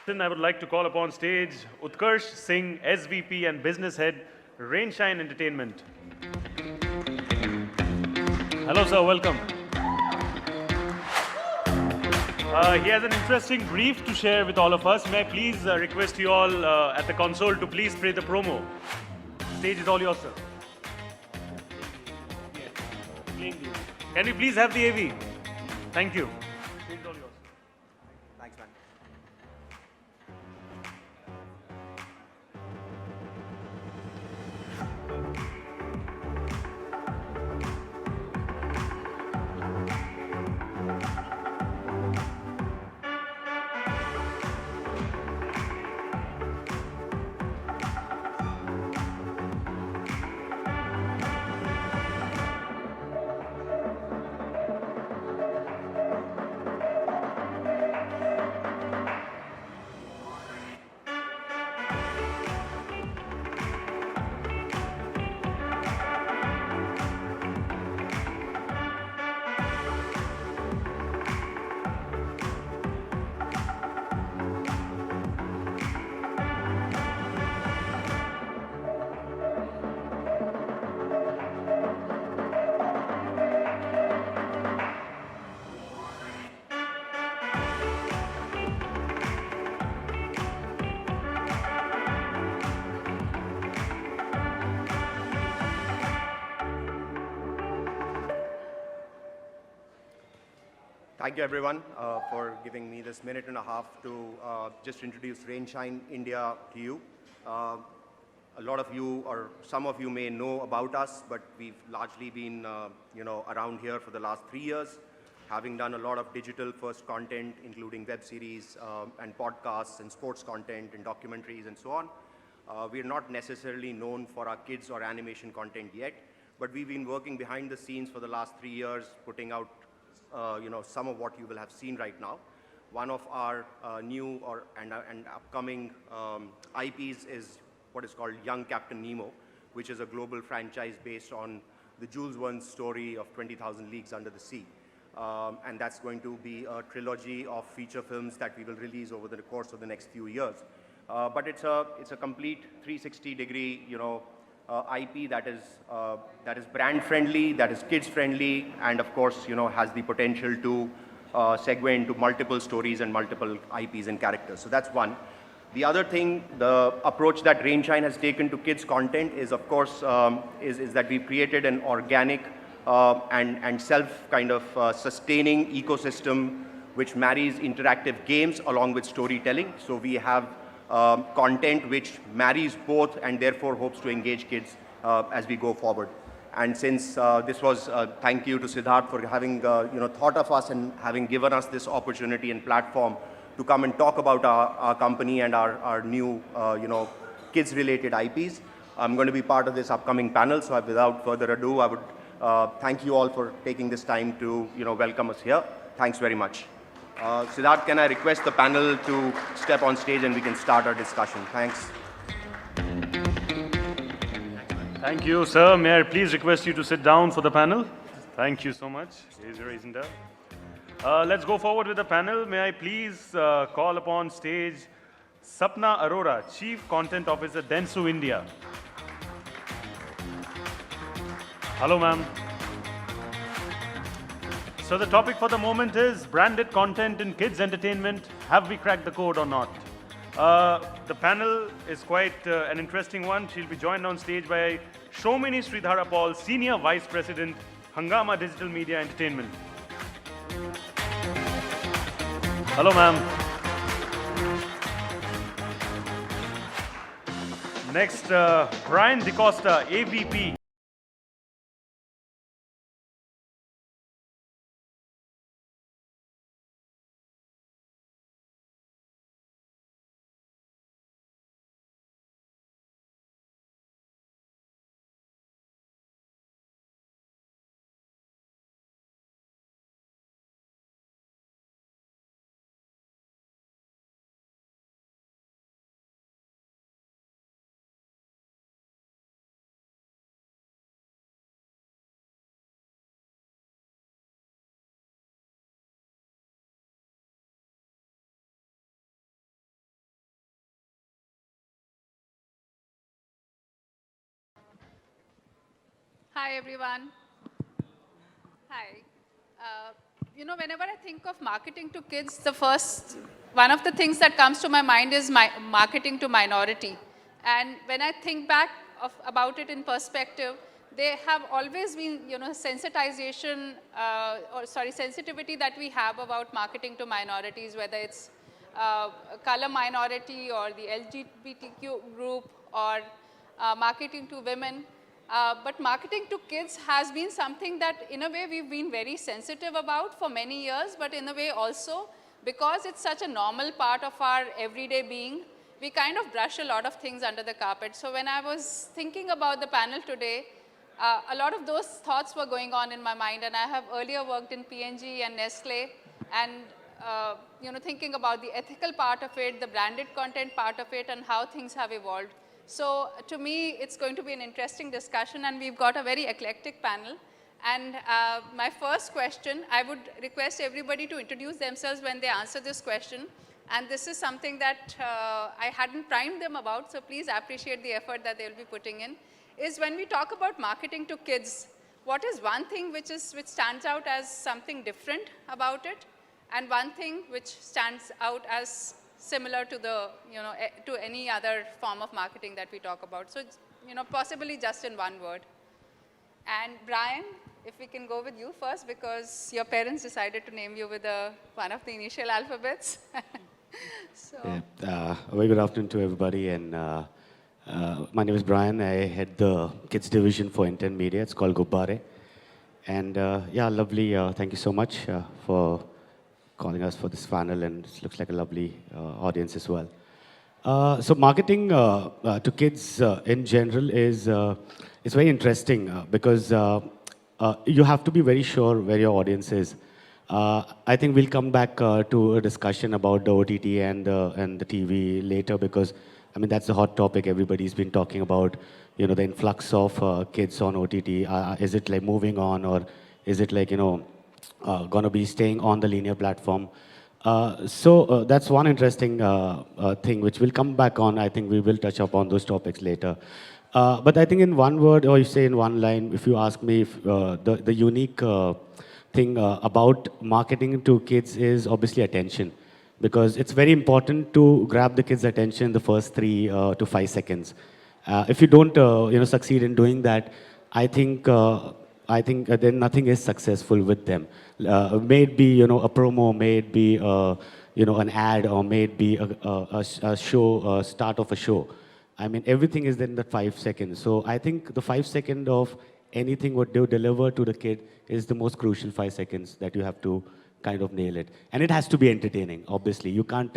I would like to call upon stage Utkarsh, Singh, SVP and Business Head, Rainshine Entertainment. Hello, sir. Welcome. He has an interesting brief to share with all of us. May I please request you all at the console to please play the promo. Stage is all yours, sir. Can we please have the AV? Thank you. Stage is all yours. Thanks, man. Thank you, everyone, for giving me this minute and a half to just introduce Rainshine India to you. A lot of you, or some of you, may know about us, but we've largely been, around here for the last 3 years, having done a lot of digital-first content, including web series and podcasts and sports content and documentaries and so on. We're not necessarily known for our kids or animation content yet, but we've been working behind the scenes for the last 3 years, putting out some of what you will have seen right now. One of our new and upcoming IPs is what is called Young Captain Nemo, which is a global franchise based on the Jules Verne's story of 20,000 Leagues Under the Sea. And that's going to be a trilogy of feature films that we will release over the course of the next few years. But it's a complete 360-degree, IP that is brand friendly, that is kids friendly, and of course, has the potential to segue into multiple stories and multiple IPs and characters. So that's one. The other thing, the approach that Rainshine has taken to kids content is, of course, is that we've created an organic and self kind of sustaining ecosystem which marries interactive games along with storytelling. So we have content which marries both and therefore hopes to engage kids as we go forward. And since this was, thank you to Sridhara for having thought of us and having given us this opportunity and platform to come and talk about our company and our new kids-related IPs. I'm going to be part of this upcoming panel, so without further ado, I would thank you all for taking this time to welcome us here. Thanks very much. Sridhara, can I request the panel to step on stage and we can start our discussion? Thanks. Thank you, sir. May I please request you to sit down for the panel? Thank you so much. Raise your agenda. Let's go forward with the panel. May I please call upon stage Sapna Arora, Chief Content Officer, Dentsu, India. Hello, ma'am. So the topic for the moment is branded content in kids entertainment. Have we cracked the code or not? The panel is quite an interesting one. She'll be joined on stage by Soumini Sridhara, Senior Vice President, Hungama Digital Media Entertainment. Hello, ma'am. Next, Brian DeCosta, AVP, Hi, everyone. Hi. Whenever I think of marketing to kids, one of the things that comes to my mind is marketing to minority. And when I think back about it in perspective, they have always been, sensitization, sensitivity that we have about marketing to minorities, whether it's color minority or the LGBTQ group or marketing to women. But marketing to kids has been something that in a way we've been very sensitive about for many years, but in a way also because it's such a normal part of our everyday being, we kind of brush a lot of things under the carpet. So when I was thinking about the panel today, a lot of those thoughts were going on in my mind, and I have earlier worked in P&G and Nestle, and thinking about the ethical part of it, the branded content part of it, and how things have evolved. So to me, it's going to be an interesting discussion, and we've got a very eclectic panel. And my first question, I would request everybody to introduce themselves when they answer this question. And this is something that I hadn't primed them about, so please appreciate the effort that they'll be putting in, is when we talk about marketing to kids, what is one thing which stands out as something different about it, and one thing which stands out as similar to to any other form of marketing that we talk about. So, possibly just in one word. And Brian, if we can go with you first, because your parents decided to name you with one of the initial alphabets. So. Yeah, a very good afternoon to everybody. And my name is Brian. I head the kids division for Intent Media. It's called Gubbare. And yeah, lovely. Thank you so much for calling us for this panel, and it looks like a lovely audience as well. So marketing to kids in general is very interesting because you have to be very sure where your audience is. I think we'll come back to a discussion about the OTT and the TV later, because I mean that's the hot topic. Everybody's been talking about, the influx of kids on OTT. Is it like moving on, or is it like going to be staying on the linear platform? So that's one interesting thing which we'll come back on. I think we will touch upon those topics later. But I think in one word, or you say in one line, if you ask me, if, the unique thing about marketing to kids is obviously attention. Because it's very important to grab the kids' attention in the first 3 to 5 seconds. If you don't succeed in doing that, I think then nothing is successful with them. May it be a promo, may it be an ad, or may it be a show, start of a show. I mean, everything is in the 5 seconds. So I think the 5 seconds of anything what they deliver to the kid is the most crucial 5 seconds that you have to kind of nail it. And it has to be entertaining, obviously. You can't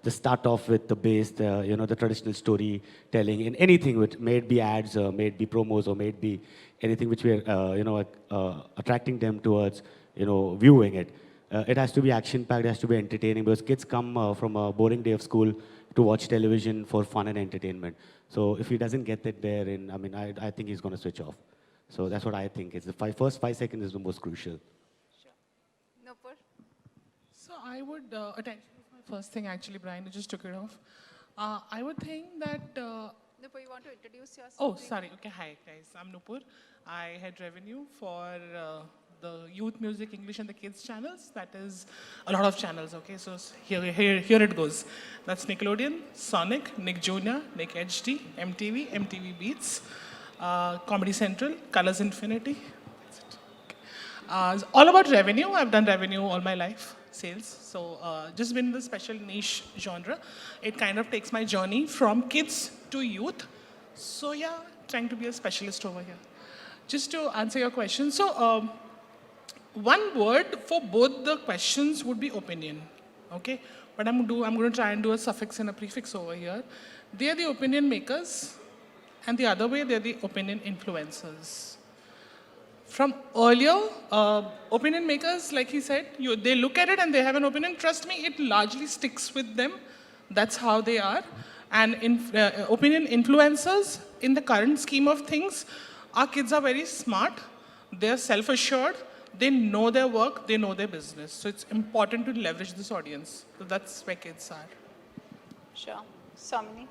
just start off with the base, the traditional storytelling in anything, which may it be ads, may it be promos, or may it be anything which we are, attracting them towards, viewing it. It has to be action-packed, it has to be entertaining, because kids come from a boring day of school to watch television for fun and entertainment. So if he doesn't get it there, I think he's going to switch off. So that's what I think. It's the first 5 seconds is the most crucial. Nupur? So I would, attention was my first thing actually, Brian, you just took it off. I would think that... Nupur, you want to introduce yourself? Oh, sorry. Okay, hi guys. I'm Nupur. I head revenue for the youth music, English and the kids channels. That is a lot of channels, okay? So here it goes. That's Nickelodeon, Sonic, Nick Jr., Nick HD, MTV, MTV Beats, Comedy Central, Colors Infinity. That's it. Okay. It's all about revenue. I've done revenue all my life, sales. So just been the special niche genre. It kind of takes my journey from kids to youth. So yeah, trying to be a specialist over here. Just to answer your question, so one word for both the questions would be opinion, okay? But I'm going to try and do a suffix and a prefix over here. They are the opinion makers, and the other way, they're the opinion influencers. From earlier, opinion makers, like he said, they look at it and they have an opinion. Trust me, it largely sticks with them. That's how they are. And opinion influencers, in the current scheme of things, our kids are very smart. They're self-assured. They know their work. They know their business. So it's important to leverage this audience. So that's where kids are. Sure. Soumini?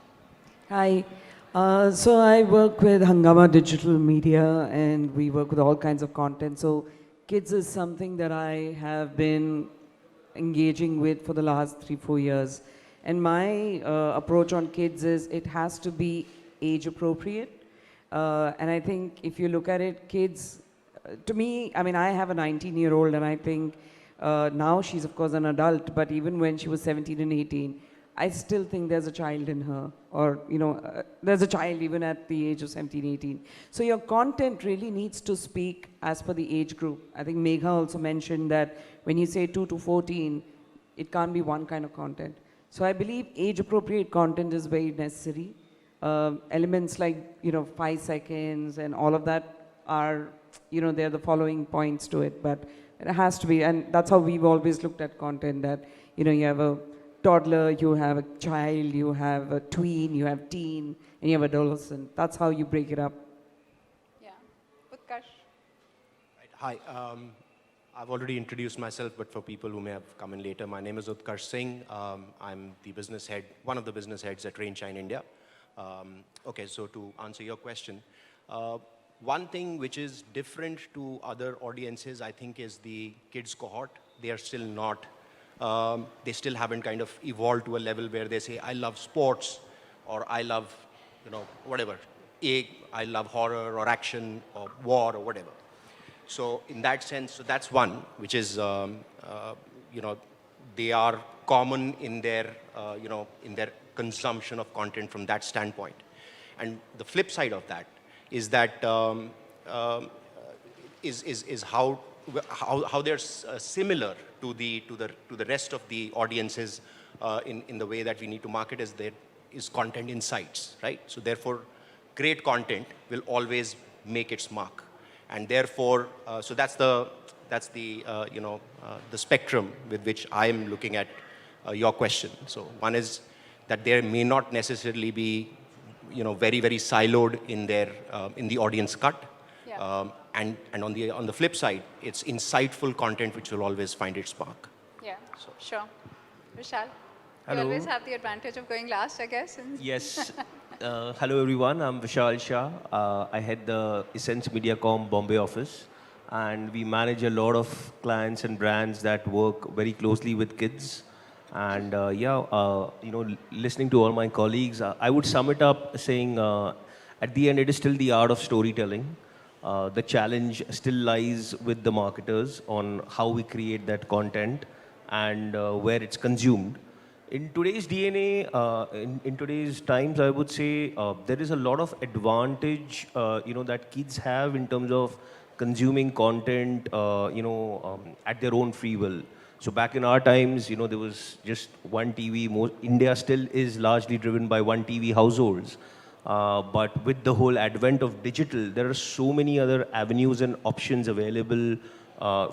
Hi. So I work with Hungama Digital Media, and we work with all kinds of content. So kids is something that I have been engaging with for the last 3-4 years. And my approach on kids is it has to be age appropriate. And I think if you look at it, kids, to me, I mean, I have a 19-year-old, and I think now she's of course an adult, but even when she was 17 and 18, I still think there's a child in her, or there's a child even at the age of 17, 18. So your content really needs to speak as per the age group. I think Megha also mentioned that when you say 2 to 14, it can't be one kind of content. So I believe age-appropriate content is very necessary. Elements like 5 seconds and all of that are they're the following points to it, but it has to be, and that's how we've always looked at content, that you have a toddler, you have a child, you have a tween, you have teen, and you have adolescent. That's how you break it up. Yeah. Utkarsh. Right. Hi. I've already introduced myself, but for people who may have come in later, my name is Utkarsh Singh. I'm the business head, one of the business heads at Rainshine India. Okay, so to answer your question, one thing which is different to other audiences, I think, is the kids cohort. They are still not, they still haven't kind of evolved to a level where they say, I love sports, or I love, whatever. I love horror or action or war or whatever. So in that sense, so that's one, which is, they are common in their, in their consumption of content from that standpoint. And the flip side of that is that is how they're similar to the rest of the audiences in the way that we need to market is content insights, right? So therefore, great content will always make its mark, and therefore, so that's the spectrum with which I am looking at your question. So one is that there may not necessarily be very, very siloed in their in the audience cut. Yeah. And on the flip side, it's insightful content which will always find its mark. Yeah, sure. Vishal, Hello. you always have the advantage of going last, I guess. Yes. Hello everyone, I'm Vishal Shah. I head the EssenceMediacom Bombay office, and we manage a lot of clients and brands that work very closely with kids. And listening to all my colleagues, I would sum it up saying, at the end, it is still the art of storytelling. The challenge still lies with the marketers on how we create that content and where it's consumed. In today's DNA, in today's times, I would say there is a lot of advantage, that kids have in terms of consuming content, at their own free will. So back in our times, there was just one TV. India still is largely driven by one TV households. But with the whole advent of digital, there are so many other avenues and options available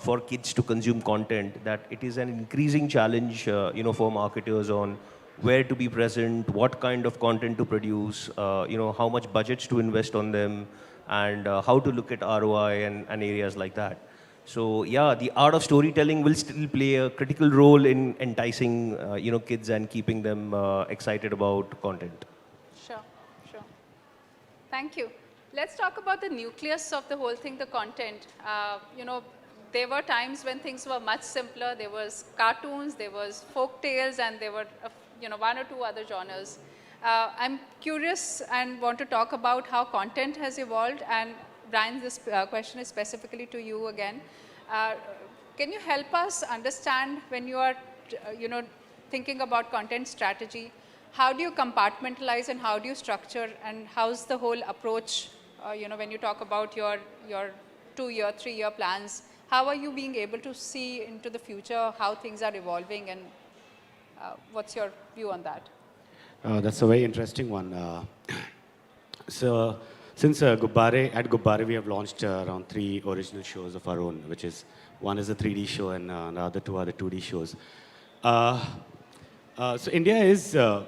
for kids to consume content that it is an increasing challenge, for marketers on where to be present, what kind of content to produce, how much budgets to invest on them, and how to look at ROI and areas like that. So yeah, the art of storytelling will still play a critical role in enticing, kids and keeping them excited about content. Sure. Thank you. Let's talk about the nucleus of the whole thing, the content. There were times when things were much simpler. There was cartoons, there was folk tales, and there were, one or two other genres. I'm curious and want to talk about how content has evolved. And Brian, this question is specifically to you again. Can you help us understand when you are, thinking about content strategy, how do you compartmentalize and how do you structure, and how's the whole approach, when you talk about your 2-year, 3-year plans, how are you being able to see into the future how things are evolving, and what's your view on that? That's a very interesting one. So since Gubbare, at Gubbare, we have launched around 3 original shows of our own, which is, one is a 3D show and the other 2 are the 2D shows. So India is a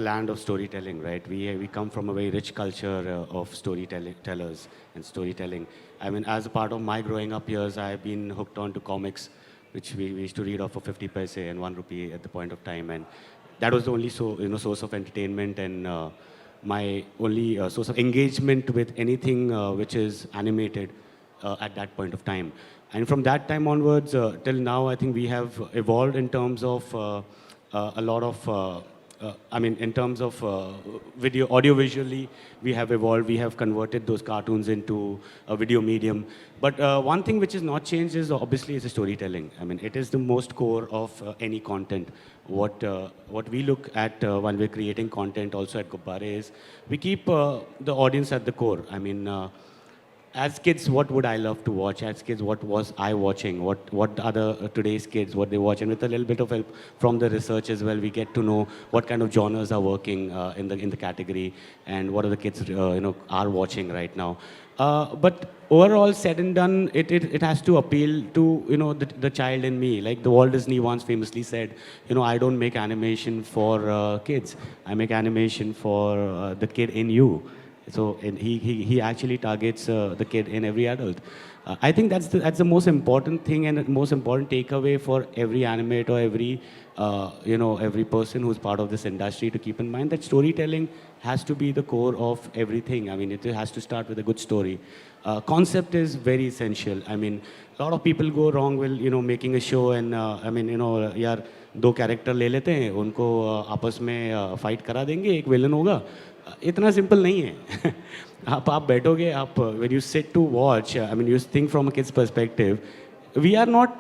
land of storytelling, right? We come from a very rich culture of storytellers and storytelling. I mean, as a part of my growing up years, I've been hooked on to comics, which we used to read off for 50 paise and 1 rupee at the point of time, and that was the only source of entertainment and my only source of engagement with anything which is animated at that point of time. And from that time onwards till now, I think we have evolved in terms of a lot of in terms of audio visually, we have evolved. We have converted those cartoons into a video medium. But one thing which is not changed is obviously is the storytelling. I mean, it is the most core of any content. What we look at while we're creating content also at Gubbare is we keep the audience at the core. I mean, as kids, what would I love to watch? As kids, what was I watching? What are today's kids, what they watch? And with a little bit of help from the research as well, we get to know what kind of genres are working in the category and what are the kids are watching right now. But overall, said and done, it has to appeal to the child in me. Like the Walt Disney once famously said, I don't make animation for kids. I make animation for the kid in you. So he actually targets the kid in every adult. I think that's the most important thing and the most important takeaway for every animator, every person who's part of this industry to keep in mind that storytelling has to be the core of everything. I mean, it has to start with a good story. Concept is very essential. I mean, a lot of people go wrong with making a show and यार दो character ले लेते हैं उनको आपस में fight करा देंगे एक विलन होगा इतना सिंपल नहीं है आप बैठोगे आप when you sit to watch I mean you think from a kid's perspective we are not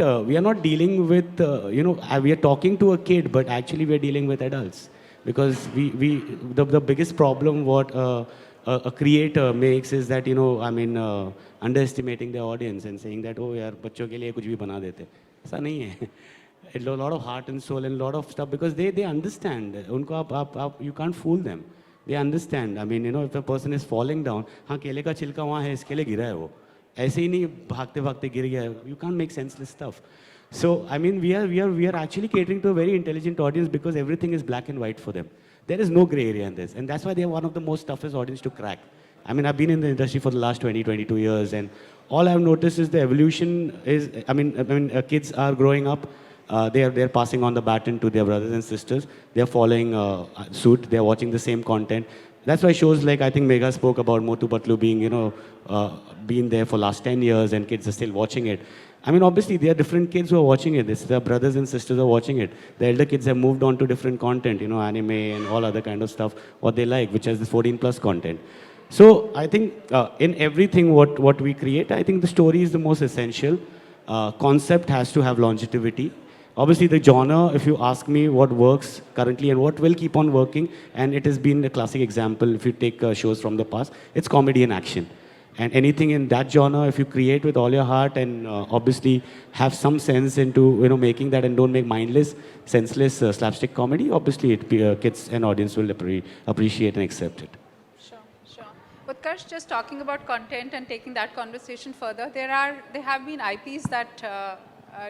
dealing with we are talking to a kid but actually we are dealing with adults because the biggest problem what a creator makes is that underestimating the audience and saying that oh यार बच्चों के लिए कुछ भी बना देते ऐसा नहीं है a lot of heart and soul and a lot of stuff because they understand उनको आप you can't fool them. They understand. I mean, if a person is falling down, हाँ केले का छिलका वहाँ है इसके लिए गिरा है वो ऐसे ही नहीं भागते भागते गिर गया है. You can't make senseless stuff. So I mean, we are actually catering to a very intelligent audience because everything is black and white for them. There is no gray area in this, and that's why they are one of the most toughest audience to crack. I mean, I've been in the industry for the last 22 years, and all I've noticed is the evolution is. Kids are growing up. They're passing on the baton to their brothers and sisters. They're following suit. They're watching the same content. That's why shows like I think Megha spoke about Motu Patlu being been there for last 10 years and kids are still watching it. I mean, obviously there are different kids who are watching it. Their brothers and sisters are watching it. The elder kids have moved on to different content, anime and all other kind of stuff what they like, which has the 14+ content. So I think in everything what we create, I think the story is the most essential. Concept has to have longevity. Obviously, the genre, if you ask me what works currently and what will keep on working, and it has been a classic example, if you take shows from the past, it's comedy and action. And anything in that genre, if you create with all your heart and obviously have some sense into making that and don't make mindless, senseless slapstick comedy, obviously kids and audience will appreciate and accept it. Sure. Utkarsh, just talking about content and taking that conversation further, there have been IPs that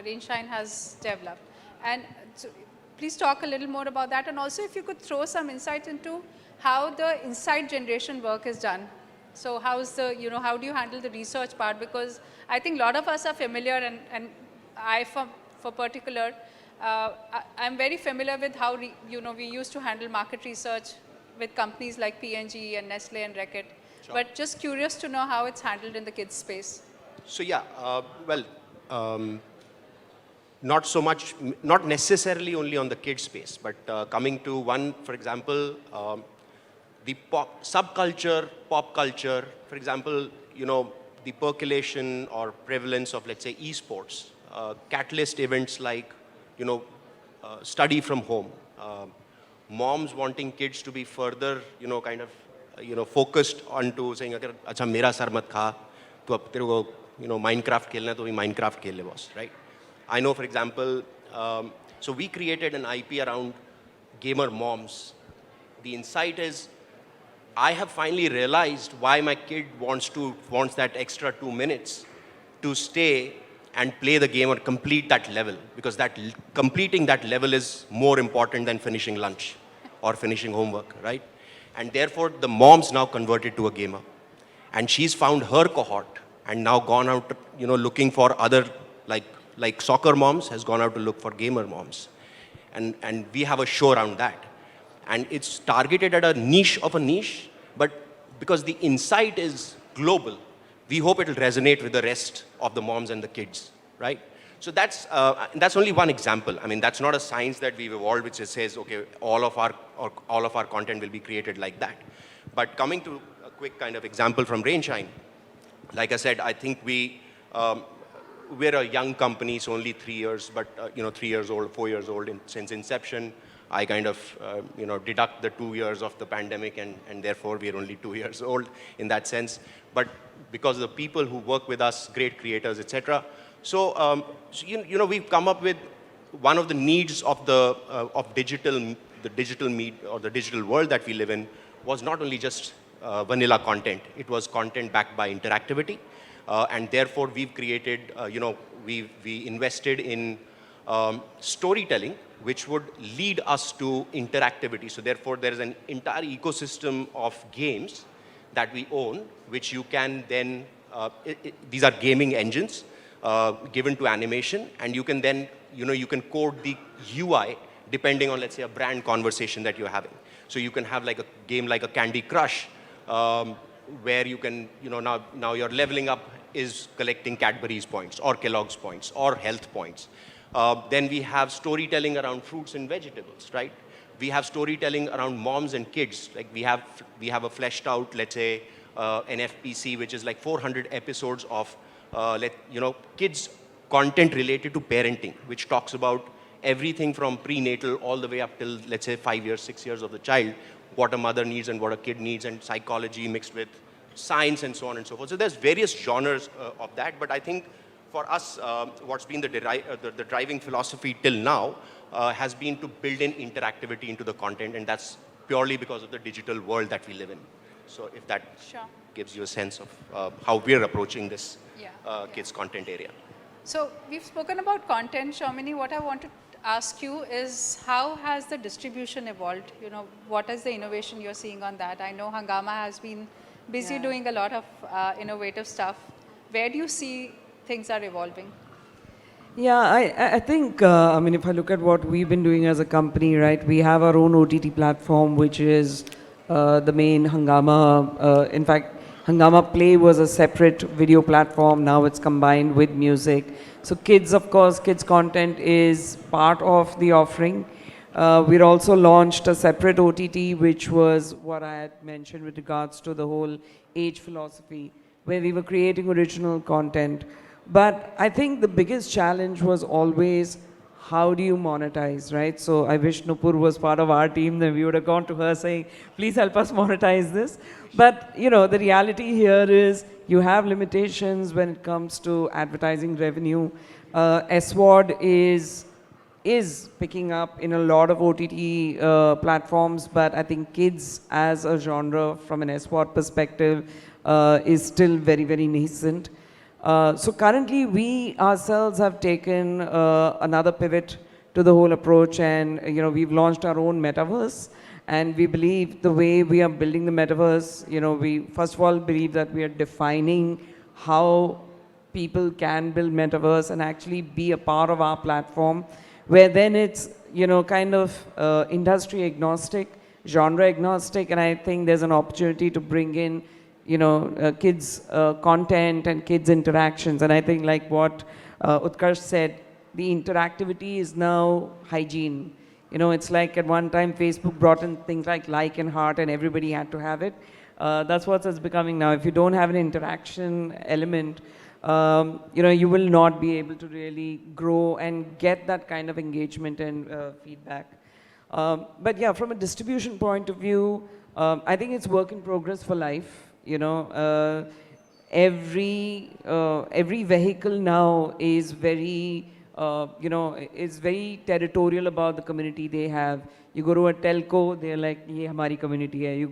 Rainshine has developed. And so please talk a little more about that. And also if you could throw some insight into how the inside generation work is done. So how's how do you handle the research part? Because I think a lot of us are familiar and I for particular, I'm very familiar with how we used to handle market research with companies like P&G and Nestle and Reckitt. Sure. But just curious to know how it's handled in the kids space. So yeah, not so much, not necessarily only on the kids space, but coming to one, for example, the subculture, pop culture, for example, the percolation or prevalence of, let's say, esports, catalyst events like, study from home, moms wanting kids to be further, focused onto saying, "Acha, mera sar mat kha, tu ab tere ko, Minecraft khelna, to bhi Minecraft khel le boss," right? I know, for example, so we created an IP around gamer moms. The insight is, I have finally realized why my kid wants that extra 2 minutes to stay and play the game or complete that level, because completing that level is more important than finishing lunch or finishing homework, right? And therefore, the mom's now converted to a gamer. And she's found her cohort and now gone out, looking for other, like soccer moms has gone out to look for gamer moms. And we have a show around that. and it's targeted at a niche of a niche, but because the insight is global, we hope it will resonate with the rest of the moms and the kids, right? So that's only one example. I mean, that's not a science that we've evolved which just says, okay, all of our content will be created like that. But coming to a quick kind of example from Rainshine, like I said, I think we're a young company, so only 3 years, but 3 years old, 4 years old since inception. I kind of deduct the 2 years of the pandemic, and therefore we're only 2 years old in that sense. But because of the people who work with us, great creators, etc. So, we've come up with one of the needs of the digital media or the digital world that we live in was not only just vanilla content. It was content backed by interactivity, and therefore we've created, we invested in storytelling, which would lead us to interactivity. So therefore, there is an entire ecosystem of games that we own, which you can then, these are gaming engines given to animation, and you can then, you can code the UI depending on, let's say, a brand conversation that you're having. So you can have like a game like a Candy Crush, where you can, now your leveling up is collecting Cadbury's points or Kellogg's points or health points. Then we have storytelling around fruits and vegetables, right? We have storytelling around moms and kids. Like we have a fleshed out, let's say, an FPC, which is like 400 episodes of, kids content related to parenting, which talks about everything from prenatal all the way up till, let's say, 5 years, 6 years of the child, what a mother needs and what a kid needs, and psychology mixed with science and so on and so forth. So there's various genres of that, but I think for us, what's been the driving philosophy till now has been to build in interactivity into the content, and that's purely because of the digital world that we live in. So if that gives you a sense of how we're approaching this kids content area. So we've spoken about content, Soumini. What I want to ask you is, how has the distribution evolved? What is the innovation you're seeing on that? I know Hungama has been busy doing a lot of innovative stuff. Where do you see things are evolving? Yeah, I think, if I look at what we've been doing as a company, right, we have our own OTT platform, which is the main Hungama. In fact, Hungama Play was a separate video platform. Now it's combined with music. So kids, of course, kids content is part of the offering. We're also launched a separate OTT, which was what I had mentioned with regards to the whole age philosophy, where we were creating original content. But I think the biggest challenge was always, how do you monetize, right? So I wish Nupur was part of our team, then we would have gone to her saying, please help us monetize this. But, the reality here is you have limitations when it comes to advertising revenue. SWOD is picking up in a lot of OTT platforms, but I think kids as a genre from an SWOD perspective is still very, very nascent. So currently we ourselves have taken another pivot to the whole approach, and we've launched our own metaverse, and we believe the way we are building the metaverse, we first of all believe that we are defining how people can build metaverse and actually be a part of our platform, where then it's kind of industry agnostic, genre agnostic, and I think there's an opportunity to bring in kids content and kids interactions. And I think like what Utkarsh said, the interactivity is now hygiene. It's like at one time Facebook brought in things like and heart, and everybody had to have it. That's what it's becoming now. If you don't have an interaction element, you will not be able to really grow and get that kind of engagement and feedback. But yeah, from a distribution point of view, I think it's work in progress for life. Every vehicle now is very, is very territorial about the community they have. You go to a telco, they're like, "Ye hamari community hai." You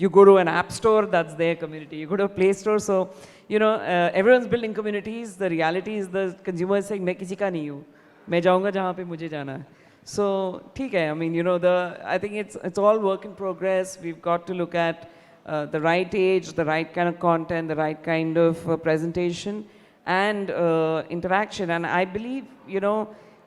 go to an app store, that's their community. You go to a Play Store, so everyone's building communities. The reality is the consumer is saying, "मैं किसी का नहीं हूँ, मैं जाऊँगा जहाँ पे मुझे जाना है." So, ठीक है. I think it's all work in progress. We've got to look at the right age, the right kind of content, the right kind of presentation and interaction. And I believe,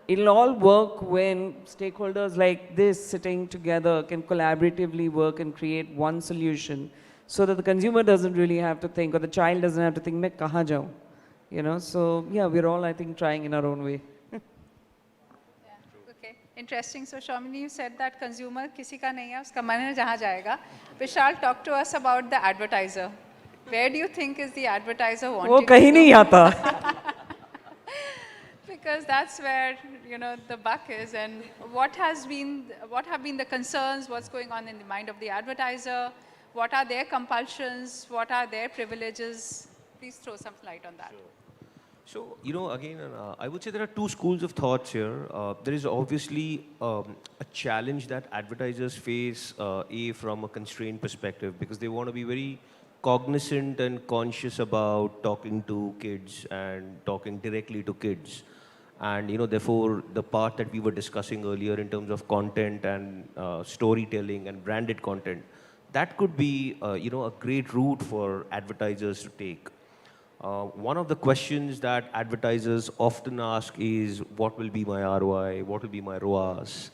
it'll all work when stakeholders like this sitting together can collaboratively work and create one solution so that the consumer doesn't really have to think or the child doesn't have to think, "Main kahan jaun?" You know, so yeah, we're all, I think, trying in our own way. Okay, interesting. So Soumini, you said that consumer किसी का नहीं है, उसका मन है जहाँ जाएगा. Vishal, talk to us about the advertiser. Where do you think is the advertiser wanting वो to कहीं go? नहीं आता. Because that's where, you know, the buck is. And what have been the concerns? What's going on in the mind of the advertiser? What are their compulsions? What are their privileges? Please throw some light on that. So, you know, again, I would say there are two schools of thoughts here. There is obviously a challenge that advertisers face, from a constraint perspective, because they want to be very cognizant and conscious about talking to kids and talking directly to kids. And, you know, therefore, the part that we were discussing earlier in terms of content and storytelling and branded content, that could be, you know, a great route for advertisers to take. One of the questions that advertisers often ask is, what will be my ROI? What will be my ROAS?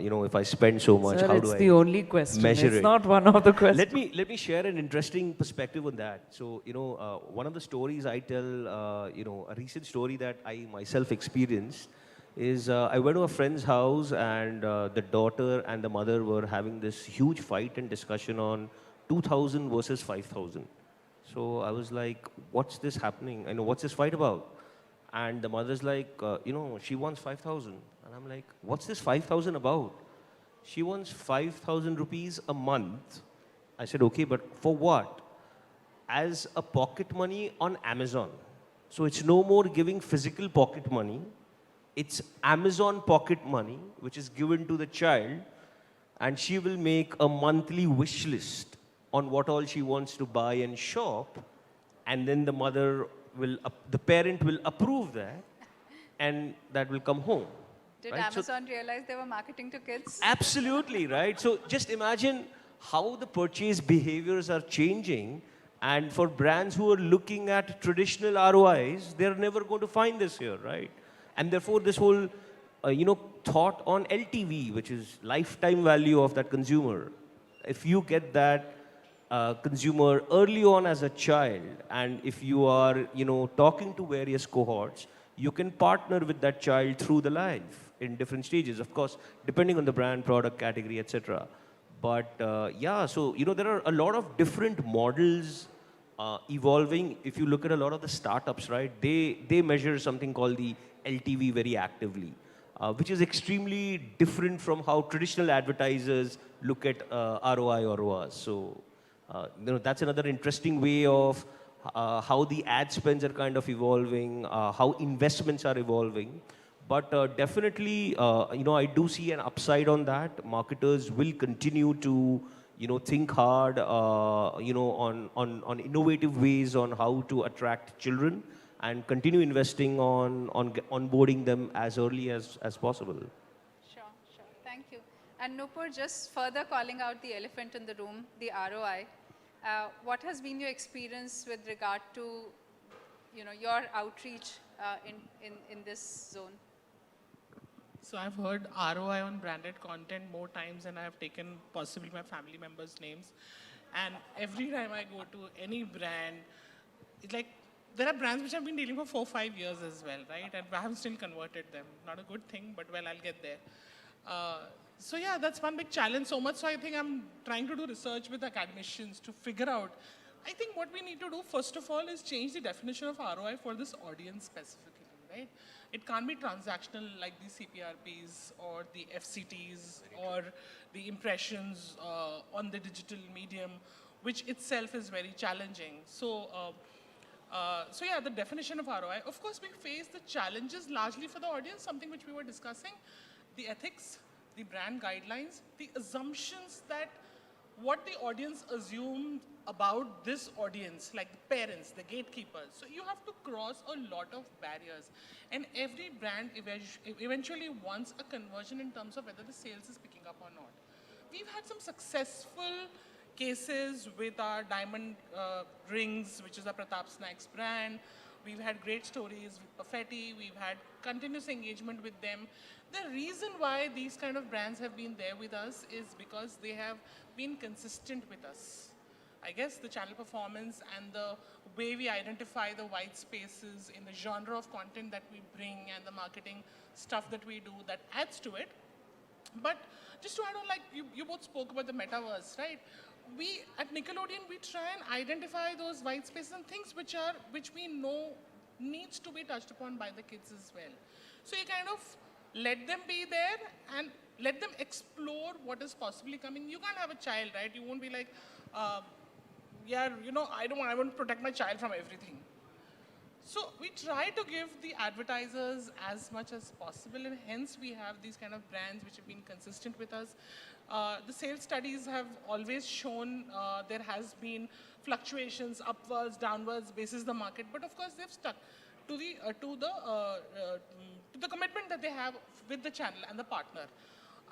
You know, if I spend so much, Sir, how do it's I the only question. measure It's it? not one of the questions. Let me share an interesting perspective on that. So, you know, one of the stories I tell, you know, a recent story that I myself experienced is I went to a friend's house and the daughter and the mother were having this huge fight and discussion on 2,000 versus 5,000. So I was like, what's this happening? I know, what's this fight about? And the mother's like, you know, she wants 5,000. And I'm like, what's this 5,000 about? She wants 5,000 rupees a month. I said, okay, but for what? As a pocket money on Amazon. So it's no more giving physical pocket money. It's Amazon pocket money, which is given to the child. And she will make a monthly wish list on what all she wants to buy and shop. And then the mother will, the parent will approve that. And that will come home. Did right? Amazon realize they were marketing to kids? Absolutely, right? So just imagine how the purchase behaviors are changing. And for brands who are looking at traditional ROIs, they're never going to find this here, right? And therefore, this whole, you know, thought on LTV, which is lifetime value of that consumer. If you get that consumer early on as a child, and if you are, you know, talking to various cohorts, you can partner with that child through the life in different stages, of course, depending on the brand, product, category, etc. But yeah, so, you know, there are a lot of different models evolving. If you look at a lot of the startups, right, they measure something called the LTV very actively, which is extremely different from how traditional advertisers look at ROI or ROAS. So, you know, that's another interesting way of how the ad spends are kind of evolving, how investments are evolving. But definitely, you know, I do see an upside on that. Marketers will continue to, you know, think hard, you know, on innovative ways on how to attract children and continue investing on onboarding them as early as possible. Sure. Thank you. And Nupur, just further calling out the elephant in the room, the ROI. What has been your experience with regard to, you know, your outreach in this zone? So I've heard ROI on branded content more times than I've taken possibly my family members' names. And every time I go to any brand, it's like, there are brands which I've been dealing for 4 or 5 years as well, right? And I haven't still converted them. Not a good thing, but well, I'll get there. So yeah, that's one big challenge so much. So I think I'm trying to do research with academicians to figure out. I think what we need to do, first of all, is change the definition of ROI for this audience specifically, right? It can't be transactional like the CPRPs or the FCTs or the impressions on the digital medium, which itself is very challenging. So, so yeah, the definition of ROI. Of course, we face the challenges largely for the audience, something which we were discussing, the ethics, the brand guidelines, the assumptions that what the audience assumed about this audience, like the parents, the gatekeepers. So you have to cross a lot of barriers. And every brand eventually wants a conversion in terms of whether the sales is picking up or not. We've had some successful cases with our diamond rings, which is a Pratap Snacks brand, We've had great stories with Perfetti. We've had continuous engagement with them. The reason why these kind of brands have been there with us is because they have been consistent with us. I guess the channel performance and the way we identify the white spaces in the genre of content that we bring and the marketing stuff that we do, that adds to it. But just to add on, like you both spoke about the metaverse, right? We at Nickelodeon, we try and identify those white spaces and things which we know needs to be touched upon by the kids as well. So you kind of let them be there and let them explore what is possibly coming. You can't have a child, right? You won't be like, yeah, you know, I want to protect my child from everything. So we try to give the advertisers as much as possible, and hence we have these kind of brands which have been consistent with us. The sales studies have always shown there has been fluctuations upwards, downwards, basis the market, but of course they've stuck to the commitment that they have with the channel and the partner.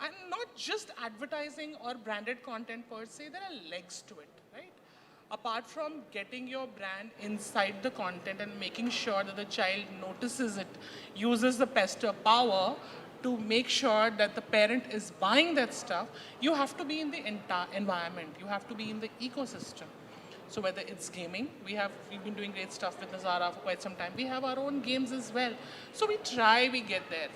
And not just advertising or branded content per se, there are legs to it, right? Apart from getting your brand inside the content and making sure that the child notices it, uses the pester power to make sure that the parent is buying that stuff, you have to be in the entire environment. You have to be in the ecosystem. So whether it's gaming, we've been doing great stuff with Nazara for quite some time. We have our own games as well. So we get there.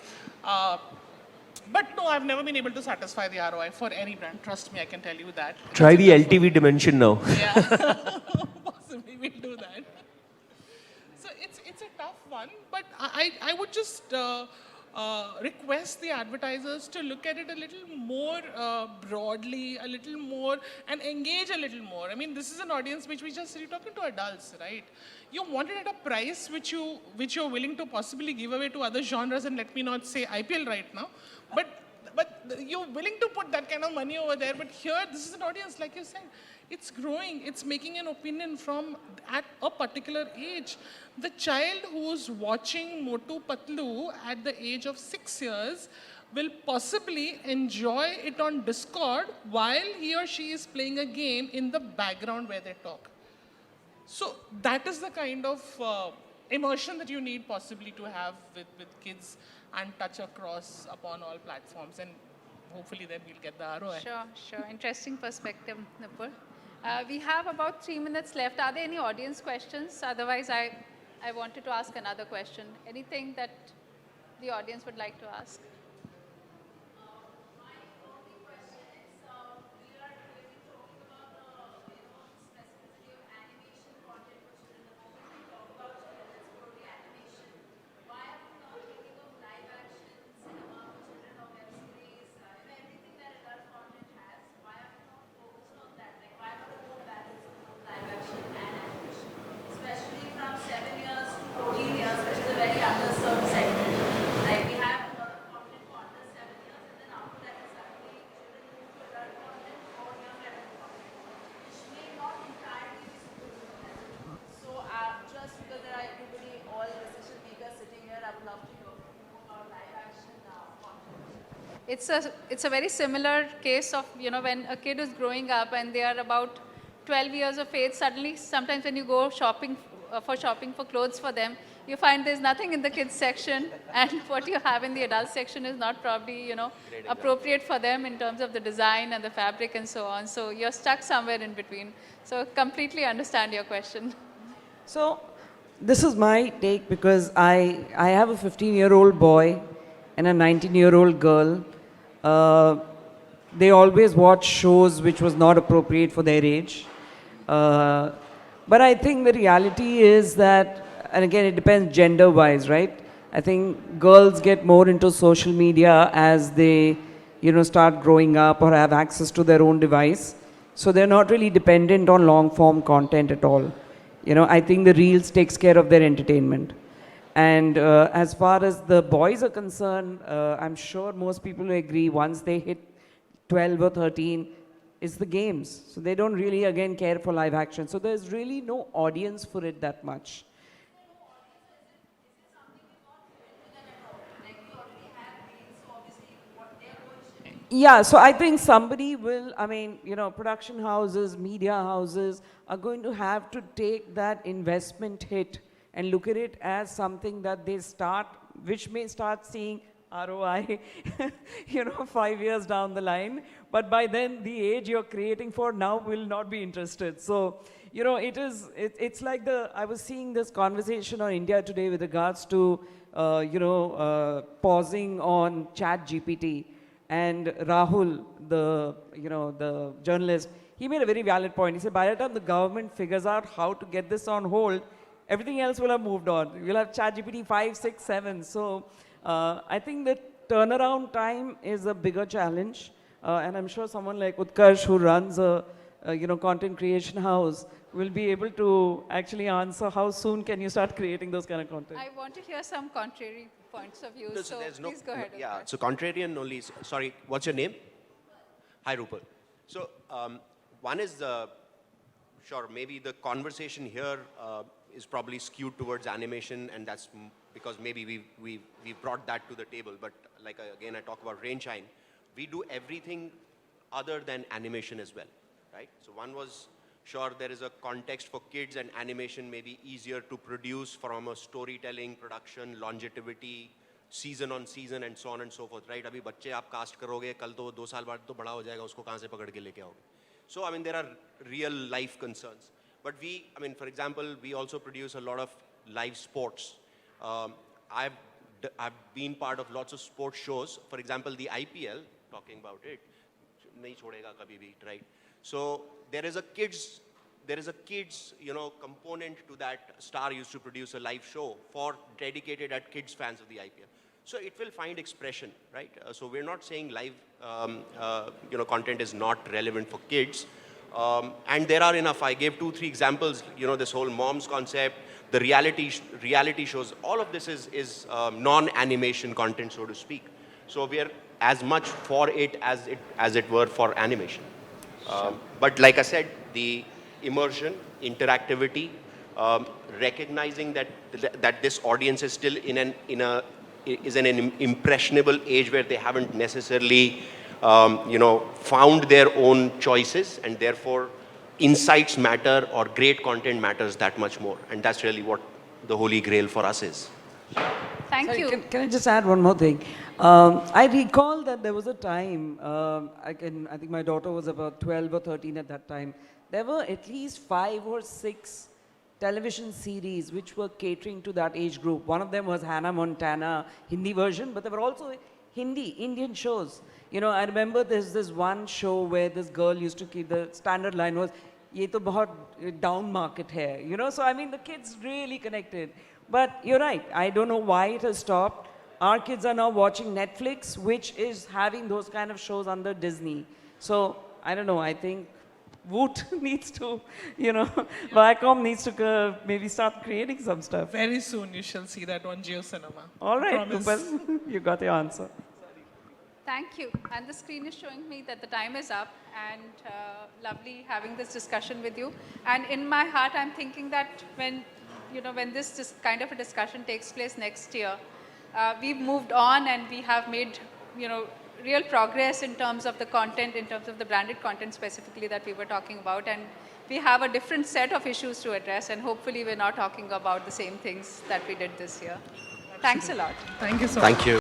But no, I've never been able to satisfy the ROI for any brand. Trust me, I can tell you that. Try the LTV dimension now. Yeah, possibly we'll do that. So it's a tough one, but I would just request the advertisers to look at it a little more broadly, a little more, and engage a little more. I mean, this is an audience which you're talking to adults, right? You want it at a price which you're willing to possibly give away to other genres, and let me not say IPL right now, but you're willing to put that kind of money over there. But here, this is an audience, like you said, it's growing, it's making an opinion from at a particular age. The child who's watching Motu Patlu at the age of 6 years will possibly enjoy it on Discord while he or she is playing a game in the background where they talk. So that is the kind of immersion that you need possibly to have with kids and touch across upon all platforms, and hopefully then we'll get the ROI. Sure. Interesting perspective, Nupur. We have about 3 minutes left. Are there any audience questions? Otherwise, I wanted to ask another question. Anything that the audience would like to ask? It's a very similar case of, you know, when a kid is growing up and they are about 12 years of age, suddenly sometimes when you go shopping for clothes for them, you find there's nothing in the kids section, and what you have in the adult section is not probably, you know, appropriate for them in terms of the design and the fabric and so on. So you're stuck somewhere in between. So completely understand your question. So this is my take, because I have a 15-year-old boy and a 19-year-old girl. They always watch shows which was not appropriate for their age. But I think the reality is that, and again, it depends gender-wise, right? I think girls get more into social media as they, you know, start growing up or have access to their own device. So they're not really dependent on long-form content at all. You know, I think the Reels takes care of their entertainment. And as far as the boys are concerned, I'm sure most people will agree, once they hit 12 or 13, it's the games. So they don't really, again, care for live action. So there's really no audience for it that much. Yeah, so I think somebody will, I mean, you know, production houses, media houses are going to have to take that investment hit and look at it as something that they start, which may start seeing ROI, 5 years down the line. But by then, the age you're creating for now will not be interested. So, it's like I was seeing this conversation on India Today with regards to, pausing on Chat GPT. And Rahul, the journalist, he made a very valid point. He said, by the time the government figures out how to get this on hold, everything else will have moved on. We'll have ChatGPT 5, 6, 7. So I think that turnaround time is a bigger challenge. And I'm sure someone like Utkarsh, who runs a content creation house, will be able to actually answer how soon can you start creating those kind of content. I want to hear some contrary points of view, No, so there's please go ahead. Yeah, Utkarsh. so contrarian only. Sorry, what's your name? Hi, Rupal. So one is sure, maybe the conversation here is probably skewed towards animation, and that's because maybe we brought that to the table. But like again, I talk about Rainshine. We do everything other than animation as well, right? So one was, sure, there is a context for kids, and animation may be easier to produce from a storytelling, production, longevity, season on season, and so on and so forth, right? Abhi bacche aap cast karoge, kal to 2 saal baad to bada ho jayega, usko kahan se pakad ke leke aoge. So, I mean, there are real life concerns. But for example, we also produce a lot of live sports. I've been part of lots of sports shows. For example, the IPL, talking about it, nahi chhodega kabhi bhi, right? So there is a kids component to that. Star used to produce a live show dedicated at kids fans of the IPL. So it will find expression, right? So we're not saying live, content is not relevant for kids. And there are enough. I gave 2-3 examples. This whole moms concept, the reality shows. All of this is non-animation content, so to speak. So we are as much for it as it were for animation. But like I said, the immersion, interactivity, recognizing that this audience is still in an impressionable age where they haven't necessarily, found their own choices, and therefore insights matter or great content matters that much more. And that's really what the holy grail for us is. Thank Sorry, you. Can I just add one more thing? I recall that there was a time, I think my daughter was about 12 or 13 at that time. There were at least 5 or 6 television series which were catering to that age group. One of them was Hannah Montana, Hindi version, but there were also Indian shows. I remember there's this one show where this girl used to keep, the standard line was, ye to bahut down market hai. So I mean, the kids really connected. But you're right, I don't know why it has stopped. Our kids are now watching Netflix, which is having those kind of shows under Disney. So I don't know, I think Woot needs to, Viacom needs to maybe start creating some stuff. Very soon you shall see that on Geo Cinema. All right, Promise. Nupur, you got your answer. Thank you. And the screen is showing me that the time is up, and lovely having this discussion with you. And in my heart, I'm thinking that when this kind of a discussion takes place next year, we've moved on and we have made, real progress in terms of the content, in terms of the branded content specifically that we were talking about. And we have a different set of issues to address, and hopefully we're not talking about the same things that we did this year. Thanks a lot. Thank you so much. Thank you.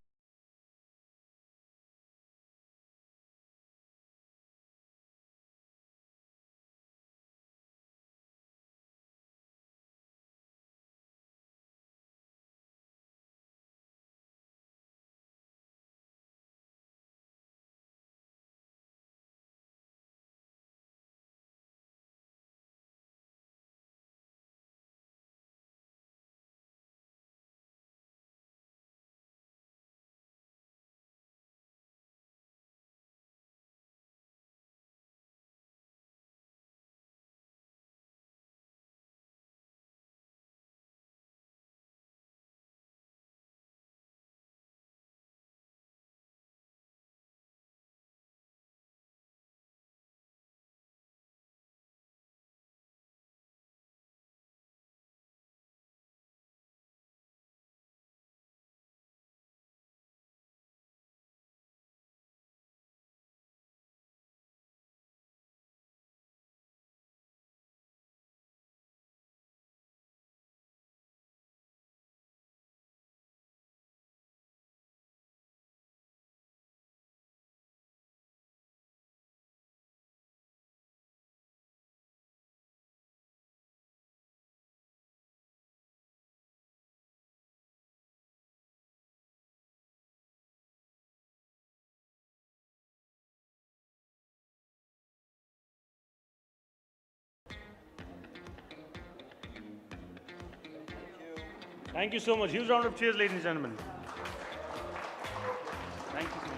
Thank you so much. Huge round of cheers, ladies and gentlemen. Thank you so much.